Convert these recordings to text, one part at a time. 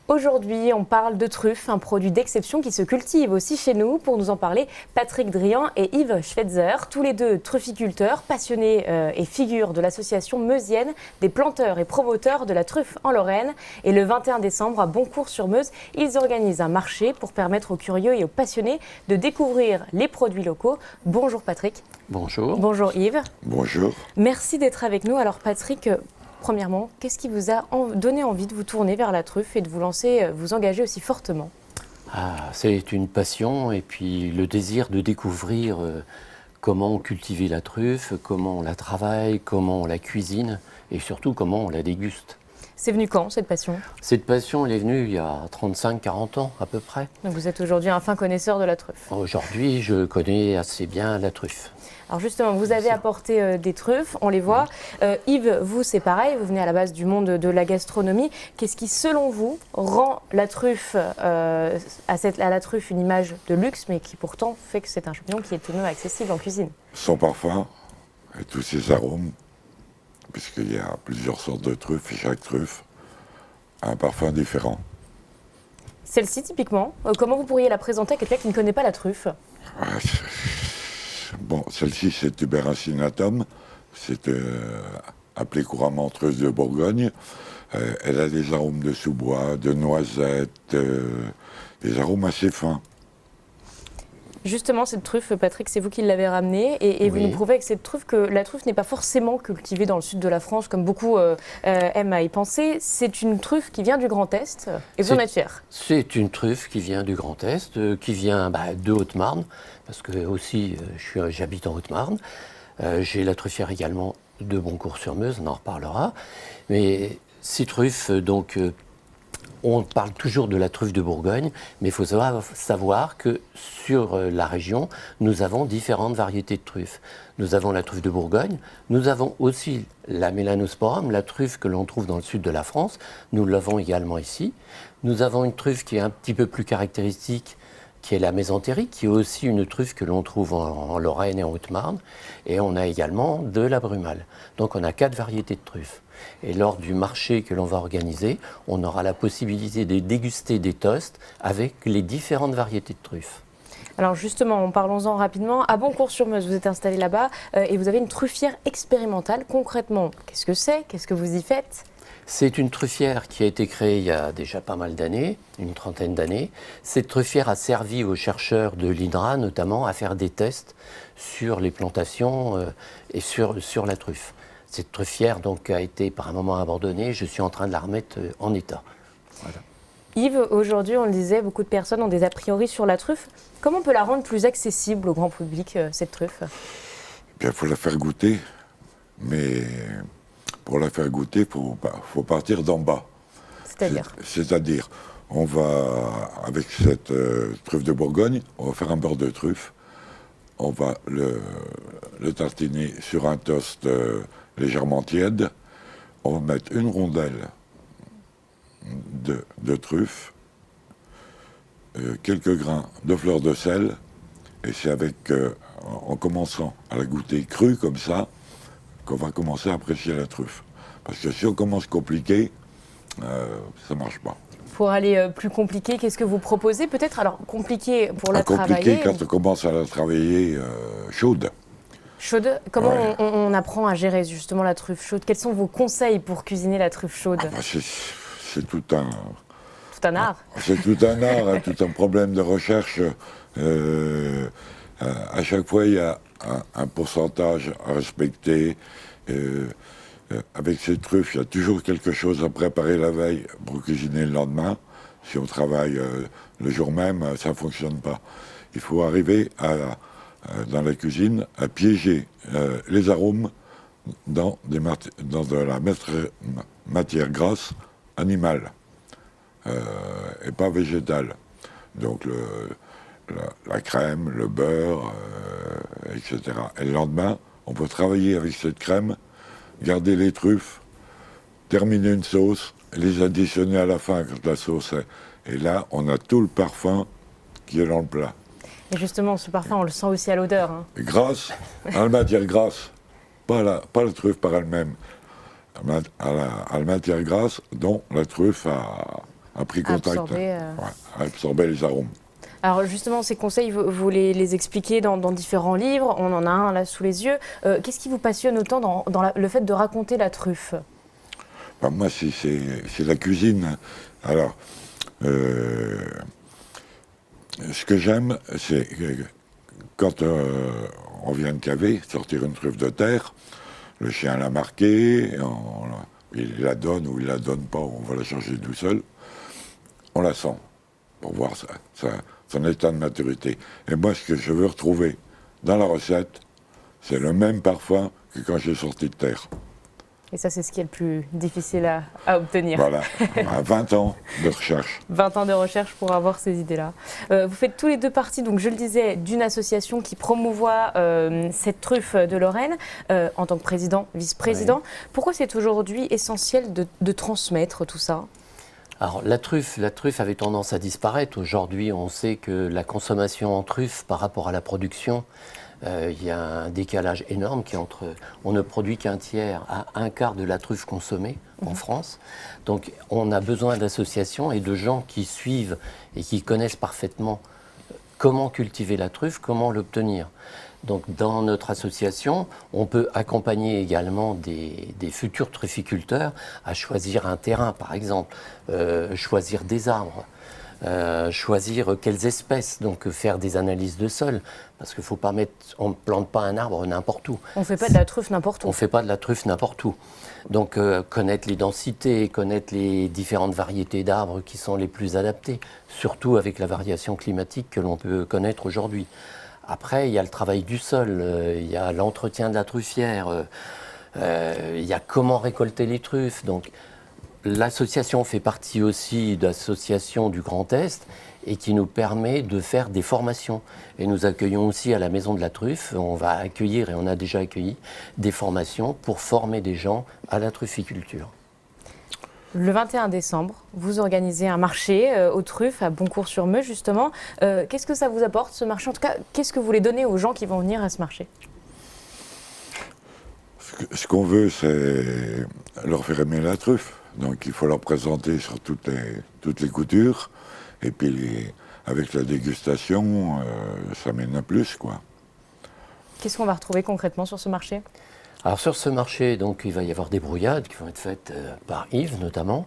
Aujourd'hui, on parle de truffe, un produit d'exception qui se cultive aussi chez nous. Pour nous en parler, Patrick Drian et Yves Schweitzer, tous les deux trufficulteurs, passionnés et figures de l'association meusienne des planteurs et promoteurs de la truffe en Lorraine. Et le 21 décembre, à Boncourt-sur-Meuse, ils organisent un marché pour permettre aux curieux et aux passionnés de découvrir les produits locaux. Bonjour Patrick. Bonjour. Bonjour Yves. Bonjour. Merci d'être avec nous. Alors Patrick, premièrement, qu'est-ce qui vous a donné envie de vous tourner vers la truffe et de vous lancer, vous engager aussi fortement ? C'est une passion et puis le désir de découvrir comment cultiver la truffe, comment on la travaille, comment on la cuisine et surtout comment on la déguste. C'est venu quand, cette passion ? Cette passion, elle est venue il y a 35-40 ans à peu près. Donc vous êtes aujourd'hui un fin connaisseur de la truffe. Aujourd'hui, je connais assez bien la truffe. Alors justement, vous avez apporté des truffes, on les voit. Yves, vous, c'est pareil, vous venez à la base du monde de la gastronomie. Qu'est-ce qui, selon vous, rend la truffe, à la truffe une image de luxe, mais qui pourtant fait que c'est un champignon qui est tout de même accessible en cuisine ? Son parfum et tous ses arômes, puisqu'il y a plusieurs sortes de truffes et chaque truffe a un parfum différent. Celle-ci, typiquement, comment vous pourriez la présenter à quelqu'un qui ne connaît pas la truffe ? Bon, celle-ci, c'est Tuberacinatum. C'est appelé couramment truffe de Bourgogne. Elle a des arômes de sous-bois, de noisettes, des arômes assez fins. Justement, cette truffe, Patrick, c'est vous qui l'avez ramenée et vous Oui. nous prouvez avec cette truffe que la truffe n'est pas forcément cultivée dans le sud de la France, comme beaucoup aiment à y penser. C'est une truffe qui vient du Grand Est et vous en êtes fiers. C'est une truffe qui vient du Grand Est, qui vient de Haute-Marne, parce que aussi j'habite en Haute-Marne. J'ai la truffière également de Boncourt-sur-Meuse, on en reparlera. Mais ces truffes, donc, on parle toujours de la truffe de Bourgogne, mais il faut savoir que sur la région, nous avons différentes variétés de truffes. Nous avons la truffe de Bourgogne, nous avons aussi la Melanosporum, la truffe que l'on trouve dans le sud de la France, nous l'avons également ici. Nous avons une truffe qui est un petit peu plus caractéristique, qui est la mésentérique, qui est aussi une truffe que l'on trouve en Lorraine et en Haute-Marne. Et on a également de la brumale. Donc on a 4 variétés de truffes. Et lors du marché que l'on va organiser, on aura la possibilité de déguster des toasts avec les différentes variétés de truffes. Alors justement, parlons-en rapidement. À Boncourt-sur-Meuse, vous êtes installé là-bas et vous avez une truffière expérimentale. Concrètement, qu'est-ce que c'est ? Qu'est-ce que vous y faites ? C'est une truffière qui a été créée il y a déjà pas mal d'années, une trentaine d'années. Cette truffière a servi aux chercheurs de l'INRA notamment à faire des tests sur les plantations et sur la truffe. Cette truffière donc a été par un moment abandonnée, je suis en train de la remettre en état. Voilà. Yves, aujourd'hui, on le disait, beaucoup de personnes ont des a priori sur la truffe. Comment on peut la rendre plus accessible au grand public, cette truffe ? Eh bien, il faut la faire goûter, mais pour la faire goûter, il faut partir d'en bas. C'est-à-dire, on va, avec cette truffe de Bourgogne, on va faire un beurre de truffe. On va le tartiner sur un toast légèrement tiède. On va mettre une rondelle de truffe, quelques grains de fleur de sel, et c'est en commençant à la goûter crue comme ça, qu'on va commencer à apprécier la truffe. Parce que si on commence compliqué, ça ne marche pas. Pour aller plus compliqué, qu'est-ce que vous proposez ? Peut-être, alors, compliqué pour la travailler. Compliqué quand on commence à la travailler chaude. Chaude, comment on apprend à gérer justement la truffe chaude ? Quels sont vos conseils pour cuisiner la truffe chaude ? C'est tout un... Tout un art. C'est tout un art, hein, tout un problème de recherche. À chaque fois, il y a un pourcentage à respecter. Avec ces truffes, il y a toujours quelque chose à préparer la veille pour cuisiner le lendemain. Si on travaille le jour même, ça ne fonctionne pas. Il faut arriver dans la cuisine à piéger les arômes dans de la matière grasse animale et pas végétale. Donc la crème, le beurre, etc. Et le lendemain, on peut travailler avec cette crème, garder les truffes, terminer une sauce, les additionner à la fin quand la sauce est. Et là, on a tout le parfum qui est dans le plat. Et justement, ce parfum, on le sent aussi à l'odeur. Hein. Grasse, à la matière grasse, pas la truffe par elle-même, à la matière grasse dont la truffe a pris contact, a absorbé les arômes. Alors justement, ces conseils, vous les expliquez dans différents livres, on en a un là sous les yeux. Qu'est-ce qui vous passionne autant dans le fait de raconter la truffe? Ben, moi, c'est la cuisine. Alors, ce que j'aime, c'est quand on vient de caver, sortir une truffe de terre, le chien l'a marquée, il la donne ou il la donne pas, on va la chercher tout seul, on la sent pour voir son état de maturité. Et moi, ce que je veux retrouver dans la recette, c'est le même parfum que quand j'ai sorti de terre. Et ça, c'est ce qui est le plus difficile à obtenir. Voilà, à 20 ans de recherche. 20 ans de recherche pour avoir ces idées-là. Vous faites tous les deux partie, donc je le disais, d'une association qui promouvoit cette truffe de Lorraine en tant que président, vice-président. Oui. Pourquoi c'est aujourd'hui essentiel de transmettre tout ça ? Alors la truffe avait tendance à disparaître. Aujourd'hui, on sait que la consommation en truffe par rapport à la production, il y a un décalage énorme qui est entre... On ne produit qu'un tiers à un quart de la truffe consommée en France. Donc on a besoin d'associations et de gens qui suivent et qui connaissent parfaitement comment cultiver la truffe, comment l'obtenir. Donc dans notre association, on peut accompagner également des futurs trufficulteurs à choisir un terrain, par exemple, choisir des arbres, choisir quelles espèces, donc faire des analyses de sol, parce qu'il faut pas on ne plante pas un arbre n'importe où. On ne fait pas de la truffe n'importe où. On ne fait pas de la truffe n'importe où. Donc connaître les densités, connaître les différentes variétés d'arbres qui sont les plus adaptées, surtout avec la variation climatique que l'on peut connaître aujourd'hui. Après, il y a le travail du sol, il y a l'entretien de la truffière, il y a comment récolter les truffes. Donc, l'association fait partie aussi d'associations du Grand Est et qui nous permet de faire des formations. Et nous accueillons aussi à la Maison de la Truffe, on va accueillir et on a déjà accueilli des formations pour former des gens à la trufficulture. Le 21 décembre, vous organisez un marché aux truffes à Boncourt-sur-Meuse, justement. Qu'est-ce que ça vous apporte, ce marché? En tout cas, qu'est-ce que vous voulez donner aux gens qui vont venir à ce marché? Ce qu'on veut, c'est leur faire aimer la truffe. Donc, il faut leur présenter sur toutes les coutures. Et puis, avec la dégustation, ça mène à plus, quoi. Qu'est-ce qu'on va retrouver concrètement sur ce marché ? Alors sur ce marché, donc, il va y avoir des brouillades qui vont être faites par Yves notamment.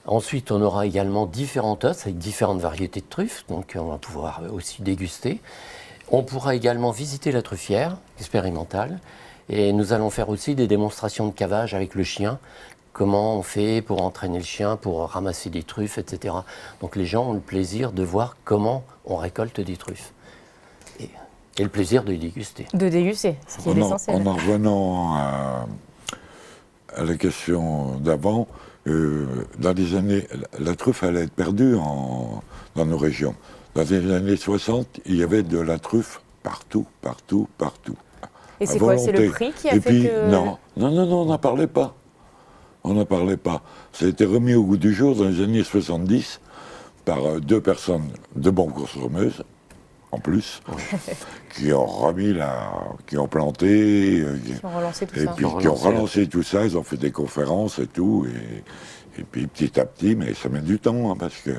Ensuite, on aura également différents tasses avec différentes variétés de truffes, donc on va pouvoir aussi déguster. On pourra également visiter la truffière expérimentale et nous allons faire aussi des démonstrations de cavage avec le chien. Comment on fait pour entraîner le chien, pour ramasser des truffes, etc. Donc les gens ont le plaisir de voir comment on récolte des truffes. Et le plaisir de les déguster. De déguster, ce qui est l'essentiel. En revenant à la question d'avant, dans les années, la truffe allait être perdue dans nos régions. Dans les années 60, il y avait de la truffe partout, partout, partout. Et c'est quoi? C'est le prix qui a fait que... Non, on n'en parlait pas. On n'en parlait pas. Ça a été remis au goût du jour dans les années 70 par deux personnes de Boncourt-sur-Meuse, en plus, qui ont remis qui ont planté, qui ont relancé tout et ça. puis qui ont relancé tout ça, ils ont fait des conférences et tout, et puis petit à petit, mais ça met du temps, hein, parce que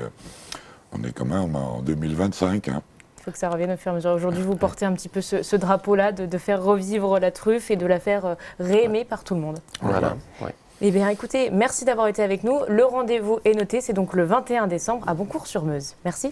on est quand même en 2025. Hein. Il faut que ça revienne au fur et à mesure. Aujourd'hui, vous portez un petit peu ce drapeau-là de faire revivre la truffe et de la faire réaimer par tout le monde. Voilà. Ouais. Eh bien, écoutez, merci d'avoir été avec nous. Le rendez-vous est noté, c'est donc le 21 décembre à Boncourt-sur-Meuse. Merci.